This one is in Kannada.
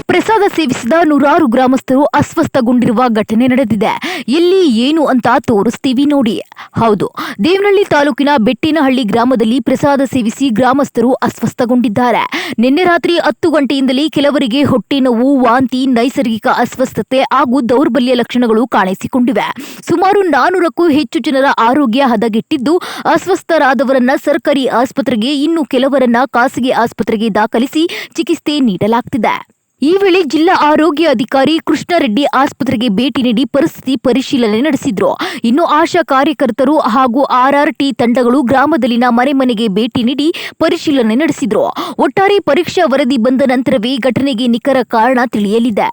ಪ್ರಸಾದ ಸೇವಿಸಿದ ನೂರಾರು ಗ್ರಾಮಸ್ಥರು ಅಸ್ವಸ್ಥಗೊಂಡಿರುವ ಘಟನೆ ನಡೆದಿದೆ. ಎಲ್ಲಿ ಏನು ಅಂತ ತೋರಿಸ್ತೀವಿ ನೋಡಿ. ಹೌದು, ದೇವನಹಳ್ಳಿ ತಾಲೂಕಿನ ಬೆಟ್ಟೇನಹಳ್ಳಿ ಗ್ರಾಮದಲ್ಲಿ ಪ್ರಸಾದ ಸೇವಿಸಿ ಗ್ರಾಮಸ್ಥರು ಅಸ್ವಸ್ಥಗೊಂಡಿದ್ದಾರೆ. ನಿನ್ನೆ ರಾತ್ರಿ 10 ಗಂಟೆಯಿಂದಲೇ ಕೆಲವರಿಗೆ ಹೊಟ್ಟೆ ನೋವು, ವಾಂತಿ, ನೈಸರ್ಗಿಕ ಅಸ್ವಸ್ಥತೆ ಹಾಗೂ ದೌರ್ಬಲ್ಯ ಲಕ್ಷಣಗಳು ಕಾಣಿಸಿಕೊಂಡಿವೆ. ಸುಮಾರು 400ಕ್ಕೂ ಹೆಚ್ಚು ಜನರ ಆರೋಗ್ಯ ಹದಗೆಟ್ಟಿದ್ದು, ಅಸ್ವಸ್ಥರಾದವರನ್ನ ಸರ್ಕಾರಿ ಆಸ್ಪತ್ರೆಗೆ, ಇನ್ನು ಕೆಲವರನ್ನ ಖಾಸಗಿ ಆಸ್ಪತ್ರೆಗೆ ದಾಖಲಿಸಿ ಚಿಕಿತ್ಸೆ ನೀಡಲಾಗ್ತಿದೆ. ಈ ವೇಳೆ ಜಿಲ್ಲಾ ಆರೋಗ್ಯ ಅಧಿಕಾರಿ ಕೃಷ್ಣಾರೆಡ್ಡಿ ಆಸ್ಪತ್ರೆಗೆ ಭೇಟಿ ನೀಡಿ ಪರಿಸ್ಥಿತಿ ಪರಿಶೀಲನೆ ನಡೆಸಿದ್ರು. ಇನ್ನು ಆಶಾ ಕಾರ್ಯಕರ್ತರು ಹಾಗೂ ಆರ್ಆರ್ಟಿ ತಂಡಗಳು ಗ್ರಾಮದಲ್ಲಿನ ಮನೆಗೆ ಭೇಟಿ ನೀಡಿ ಪರಿಶೀಲನೆ ನಡೆಸಿದ್ರು. ಒಟ್ಟಾರೆ ಪರೀಕ್ಷಾ ವರದಿ ಬಂದ ನಂತರವೇ ಘಟನೆಗೆ ನಿಖರ ಕಾರಣ ತಿಳಿಯಲಿದೆ.